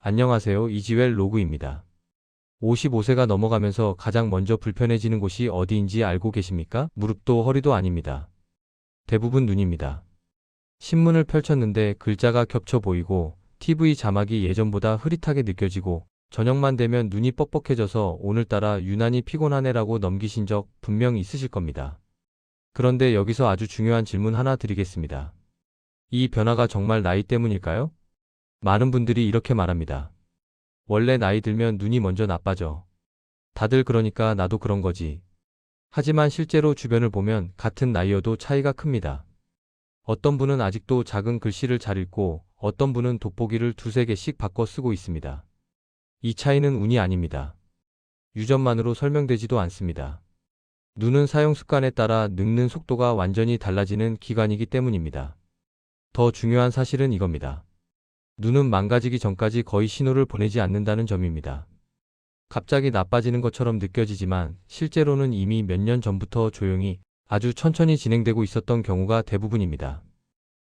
안녕하세요. 이지웰 로그입니다. 55세가 넘어가면서 가장 먼저 불편해지는 곳이 어디인지 알고 계십니까? 무릎도 허리도 아닙니다. 대부분 눈입니다. 신문을 펼쳤는데 글자가 겹쳐 보이고 TV 자막이 예전보다 흐릿하게 느껴지고 저녁만 되면 눈이 뻑뻑해져서 오늘따라 유난히 피곤하네라고 넘기신 적 분명 있으실 겁니다. 그런데 여기서 아주 중요한 질문 하나 드리겠습니다. 이 변화가 정말 나이 때문일까요? 많은 분들이 이렇게 말합니다. 원래 나이 들면 눈이 먼저 나빠져. 다들 그러니까 나도 그런 거지. 하지만 실제로 주변을 보면 같은 나이여도 차이가 큽니다. 어떤 분은 아직도 작은 글씨를 잘 읽고 어떤 분은 돋보기를 두세 개씩 바꿔 쓰고 있습니다. 이 차이는 운이 아닙니다. 유전만으로 설명되지도 않습니다. 눈은 사용 습관에 따라 늙는 속도가 완전히 달라지는 기관이기 때문입니다. 더 중요한 사실은 이겁니다. 눈은 망가지기 전까지 거의 신호를 보내지 않는다는 점입니다. 갑자기 나빠지는 것처럼 느껴지지만 실제로는 이미 몇 년 전부터 조용히 아주 천천히 진행되고 있었던 경우가 대부분입니다.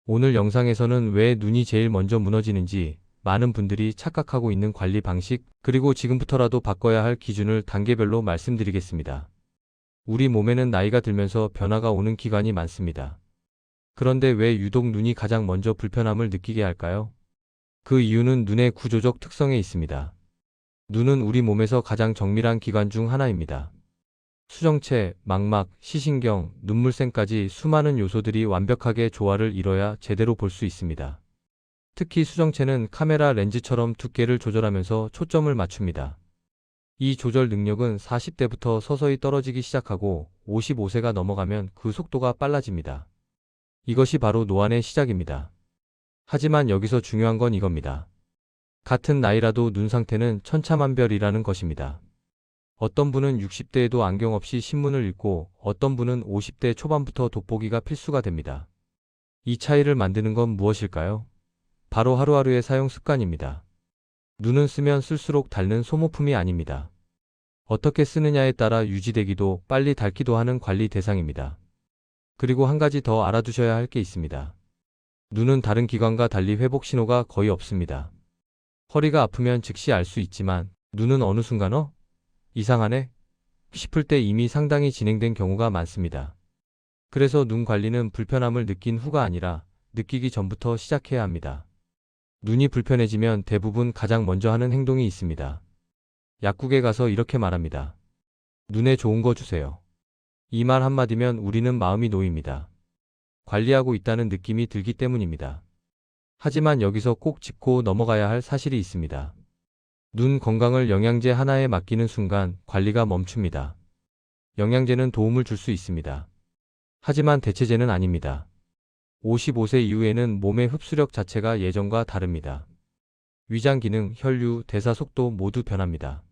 오늘 영상에서는 왜 눈이 제일 먼저 무너지는지, 많은 분들이 착각하고 있는 관리 방식, 그리고 지금부터라도 바꿔야 할 기준을 단계별로 말씀드리겠습니다. 우리 몸에는 나이가 들면서 변화가 오는 기관이 많습니다. 그런데 왜 유독 눈이 가장 먼저 불편함을 느끼게 할까요? 그 이유는 눈의 구조적 특성에 있습니다. 눈은 우리 몸에서 가장 정밀한 기관 중 하나입니다. 수정체, 망막, 시신경, 눈물샘까지 수많은 요소들이 완벽하게 조화를 이뤄야 제대로 볼 수 있습니다. 특히 수정체는 카메라 렌즈처럼 두께를 조절하면서 초점을 맞춥니다. 이 조절 능력은 40대부터 서서히 떨어지기 시작하고 55세가 넘어가면 그 속도가 빨라집니다. 이것이 바로 노안의 시작입니다. 하지만 여기서 중요한 건 이겁니다. 같은 나이라도 눈 상태는 천차만별이라는 것입니다. 어떤 분은 60대에도 안경 없이 신문을 읽고 어떤 분은 50대 초반부터 돋보기가 필수가 됩니다. 이 차이를 만드는 건 무엇일까요? 바로 하루하루의 사용 습관입니다. 눈은 쓰면 쓸수록 닳는 소모품이 아닙니다. 어떻게 쓰느냐에 따라 유지되기도 빨리 닳기도 하는 관리 대상입니다. 그리고 한 가지 더 알아두셔야 할 게 있습니다. 눈은 다른 기관과 달리 회복 신호가 거의 없습니다. 허리가 아프면 즉시 알 수 있지만 눈은 어느 순간 이상하네? 싶을 때 이미 상당히 진행된 경우가 많습니다. 그래서 눈 관리는 불편함을 느낀 후가 아니라 느끼기 전부터 시작해야 합니다. 눈이 불편해지면 대부분 가장 먼저 하는 행동이 있습니다. 약국에 가서 이렇게 말합니다. 눈에 좋은 거 주세요. 이 말 한마디면 우리는 마음이 놓입니다. 관리하고 있다는 느낌이 들기 때문입니다. 하지만 여기서 꼭 짚고 넘어가야 할 사실이 있습니다. 눈 건강을 영양제 하나에 맡기는 순간 관리가 멈춥니다. 영양제는 도움을 줄 수 있습니다. 하지만 대체제는 아닙니다. 55세 이후에는 몸의 흡수력 자체가 예전과 다릅니다. 위장 기능, 혈류, 대사 속도 모두 변합니다.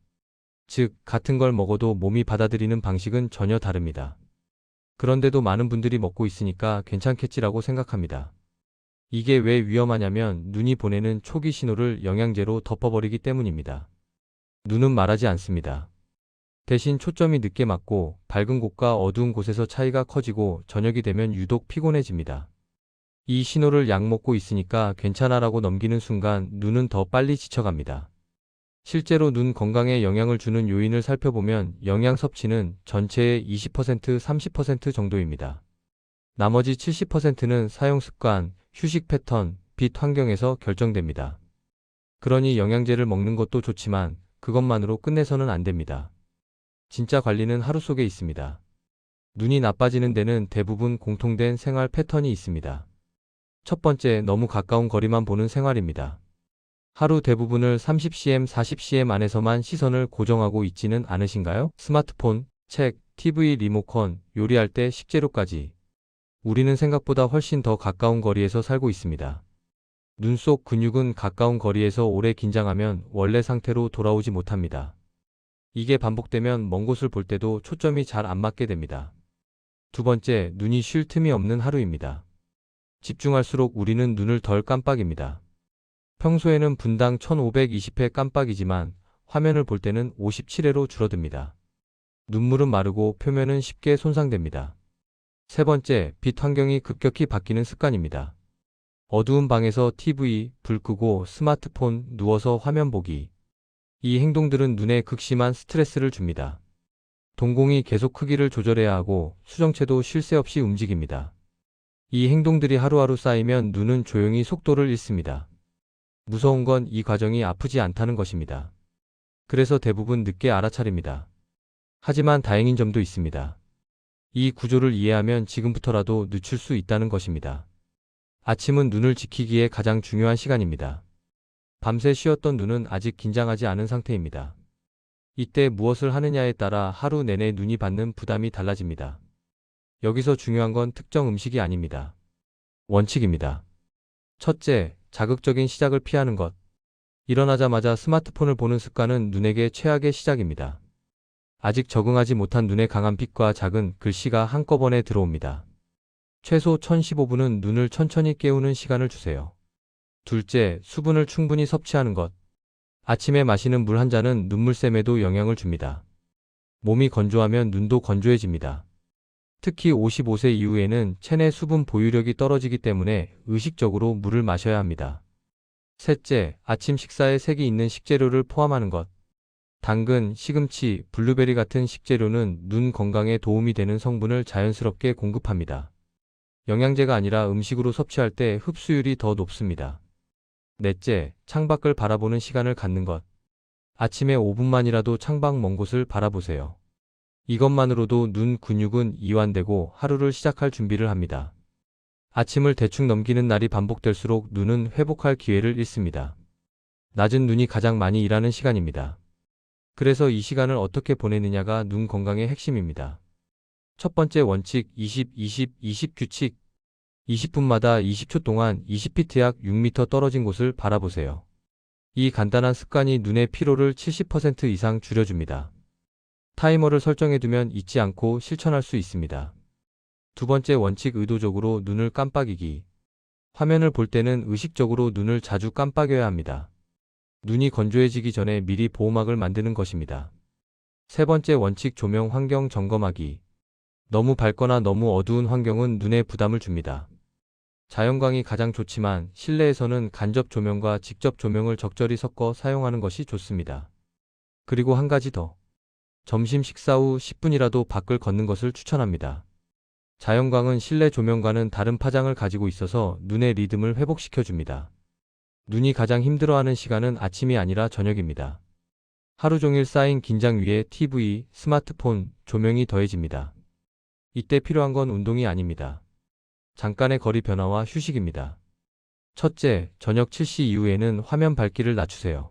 즉, 같은 걸 먹어도 몸이 받아들이는 방식은 전혀 다릅니다. 그런데도 많은 분들이 먹고 있으니까 괜찮겠지라고 생각합니다. 이게 왜 위험하냐면 눈이 보내는 초기 신호를 영양제로 덮어버리기 때문입니다. 눈은 말하지 않습니다. 대신 초점이 늦게 맞고 밝은 곳과 어두운 곳에서 차이가 커지고 저녁이 되면 유독 피곤해집니다. 이 신호를 약 먹고 있으니까 괜찮아라고 넘기는 순간 눈은 더 빨리 지쳐갑니다. 실제로 눈 건강에 영향을 주는 요인을 살펴보면 영양 섭취는 전체의 20%, 30% 정도입니다. 나머지 70%는 사용 습관, 휴식 패턴, 빛 환경에서 결정됩니다. 그러니 영양제를 먹는 것도 좋지만 그것만으로 끝내서는 안 됩니다. 진짜 관리는 하루 속에 있습니다. 눈이 나빠지는 데는 대부분 공통된 생활 패턴이 있습니다. 첫 번째, 너무 가까운 거리만 보는 생활입니다. 하루 대부분을 30cm, 40cm 안에서만 시선을 고정하고 있지는 않으신가요? 스마트폰, 책, TV, 리모컨, 요리할 때 식재료까지. 우리는 생각보다 훨씬 더 가까운 거리에서 살고 있습니다. 눈 속 근육은 가까운 거리에서 오래 긴장하면 원래 상태로 돌아오지 못합니다. 이게 반복되면 먼 곳을 볼 때도 초점이 잘 안 맞게 됩니다. 두 번째, 눈이 쉴 틈이 없는 하루입니다. 집중할수록 우리는 눈을 덜 깜빡입니다. 평소에는 분당 1520회 깜빡이지만 화면을 볼 때는 57회로 줄어듭니다. 눈물은 마르고 표면은 쉽게 손상됩니다. 세 번째, 빛 환경이 급격히 바뀌는 습관입니다. 어두운 방에서 TV, 불 끄고 스마트폰, 누워서 화면 보기. 이 행동들은 눈에 극심한 스트레스를 줍니다. 동공이 계속 크기를 조절해야 하고 수정체도 쉴 새 없이 움직입니다. 이 행동들이 하루하루 쌓이면 눈은 조용히 속도를 잃습니다. 무서운 건 이 과정이 아프지 않다는 것입니다. 그래서 대부분 늦게 알아차립니다. 하지만 다행인 점도 있습니다. 이 구조를 이해하면 지금부터라도 늦출 수 있다는 것입니다. 아침은 눈을 지키기에 가장 중요한 시간입니다. 밤새 쉬었던 눈은 아직 긴장하지 않은 상태입니다. 이때 무엇을 하느냐에 따라 하루 내내 눈이 받는 부담이 달라집니다. 여기서 중요한 건 특정 음식이 아닙니다. 원칙입니다. 첫째, 자극적인 시작을 피하는 것. 일어나자마자 스마트폰을 보는 습관은 눈에게 최악의 시작입니다. 아직 적응하지 못한 눈의 강한 빛과 작은 글씨가 한꺼번에 들어옵니다. 최소 1015분은 눈을 천천히 깨우는 시간을 주세요. 둘째, 수분을 충분히 섭취하는 것. 아침에 마시는 물 한 잔은 눈물샘에도 영향을 줍니다. 몸이 건조하면 눈도 건조해집니다. 특히 55세 이후에는 체내 수분 보유력이 떨어지기 때문에 의식적으로 물을 마셔야 합니다. 셋째, 아침 식사에 색이 있는 식재료를 포함하는 것. 당근, 시금치, 블루베리 같은 식재료는 눈 건강에 도움이 되는 성분을 자연스럽게 공급합니다. 영양제가 아니라 음식으로 섭취할 때 흡수율이 더 높습니다. 넷째, 창밖을 바라보는 시간을 갖는 것. 아침에 5분만이라도 창밖 먼 곳을 바라보세요. 이것만으로도 눈 근육은 이완되고 하루를 시작할 준비를 합니다. 아침을 대충 넘기는 날이 반복될수록 눈은 회복할 기회를 잃습니다. 낮은 눈이 가장 많이 일하는 시간입니다. 그래서 이 시간을 어떻게 보내느냐가 눈 건강의 핵심입니다. 첫 번째 원칙 20-20-20 규칙. 20분마다 20초 동안 20피트 약 6m 떨어진 곳을 바라보세요. 이 간단한 습관이 눈의 피로를 70% 이상 줄여줍니다. 타이머를 설정해두면 잊지 않고 실천할 수 있습니다. 두 번째 원칙 의도적으로 눈을 깜빡이기. 화면을 볼 때는 의식적으로 눈을 자주 깜빡여야 합니다. 눈이 건조해지기 전에 미리 보호막을 만드는 것입니다. 세 번째 원칙 조명 환경 점검하기. 너무 밝거나 너무 어두운 환경은 눈에 부담을 줍니다. 자연광이 가장 좋지만 실내에서는 간접 조명과 직접 조명을 적절히 섞어 사용하는 것이 좋습니다. 그리고 한 가지 더. 점심 식사 후 10분이라도 밖을 걷는 것을 추천합니다. 자연광은 실내 조명과는 다른 파장을 가지고 있어서 눈의 리듬을 회복시켜줍니다. 눈이 가장 힘들어하는 시간은 아침이 아니라 저녁입니다. 하루 종일 쌓인 긴장 위에 TV, 스마트폰, 조명이 더해집니다. 이때 필요한 건 운동이 아닙니다. 잠깐의 거리 변화와 휴식입니다. 첫째, 저녁 7시 이후에는 화면 밝기를 낮추세요.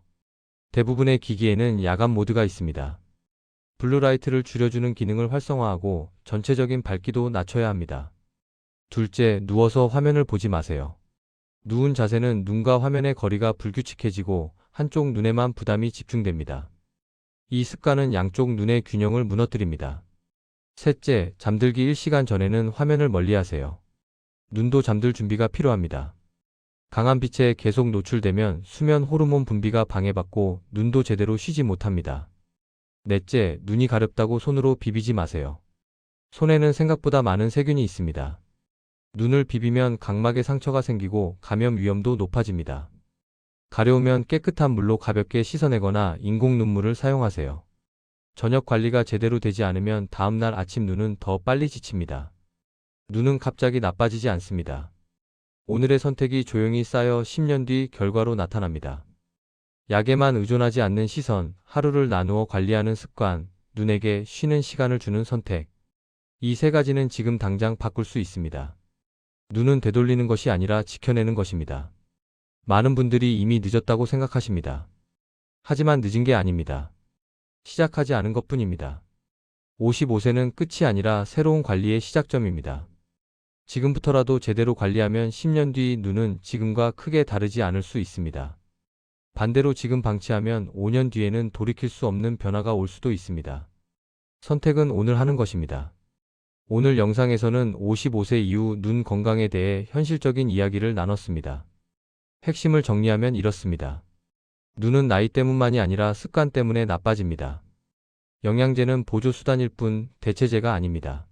대부분의 기기에는 야간 모드가 있습니다. 블루라이트를 줄여주는 기능을 활성화하고 전체적인 밝기도 낮춰야 합니다. 둘째, 누워서 화면을 보지 마세요. 누운 자세는 눈과 화면의 거리가 불규칙해지고 한쪽 눈에만 부담이 집중됩니다. 이 습관은 양쪽 눈의 균형을 무너뜨립니다. 셋째, 잠들기 1시간 전에는 화면을 멀리하세요. 눈도 잠들 준비가 필요합니다. 강한 빛에 계속 노출되면 수면 호르몬 분비가 방해받고 눈도 제대로 쉬지 못합니다. 넷째, 눈이 가렵다고 손으로 비비지 마세요. 손에는 생각보다 많은 세균이 있습니다. 눈을 비비면 각막에 상처가 생기고 감염 위험도 높아집니다. 가려우면 깨끗한 물로 가볍게 씻어내거나 인공 눈물을 사용하세요. 저녁 관리가 제대로 되지 않으면 다음날 아침 눈은 더 빨리 지칩니다. 눈은 갑자기 나빠지지 않습니다. 오늘의 선택이 조용히 쌓여 10년 뒤 결과로 나타납니다. 약에만 의존하지 않는 시선, 하루를 나누어 관리하는 습관, 눈에게 쉬는 시간을 주는 선택. 이 세 가지는 지금 당장 바꿀 수 있습니다. 눈은 되돌리는 것이 아니라 지켜내는 것입니다. 많은 분들이 이미 늦었다고 생각하십니다. 하지만 늦은 게 아닙니다. 시작하지 않은 것뿐입니다. 55세는 끝이 아니라 새로운 관리의 시작점입니다. 지금부터라도 제대로 관리하면 10년 뒤 눈은 지금과 크게 다르지 않을 수 있습니다. 반대로 지금 방치하면 5년 뒤에는 돌이킬 수 없는 변화가 올 수도 있습니다. 선택은 오늘 하는 것입니다. 오늘 영상에서는 55세 이후 눈 건강에 대해 현실적인 이야기를 나눴습니다. 핵심을 정리하면 이렇습니다. 눈은 나이 때문만이 아니라 습관 때문에 나빠집니다. 영양제는 보조수단일 뿐 대체제가 아닙니다.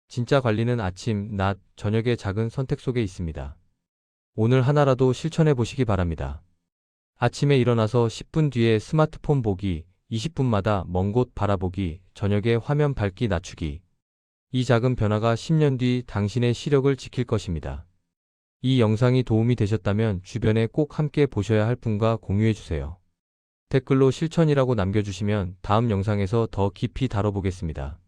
진짜 관리는 아침, 낮, 저녁의 작은 선택 속에 있습니다. 오늘 하나라도 실천해 보시기 바랍니다. 아침에 일어나서 10분 뒤에 스마트폰 보기, 20분마다 먼 곳 바라보기, 저녁에 화면 밝기 낮추기. 이 작은 변화가 10년 뒤 당신의 시력을 지킬 것입니다. 이 영상이 도움이 되셨다면 주변에 꼭 함께 보셔야 할 분과 공유해 주세요. 댓글로 실천이라고 남겨주시면 다음 영상에서 더 깊이 다뤄보겠습니다.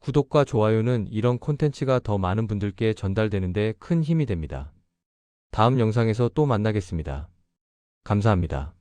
구독과 좋아요는 이런 콘텐츠가 더 많은 분들께 전달되는 데 큰 힘이 됩니다. 다음 영상에서 또 만나겠습니다. 감사합니다.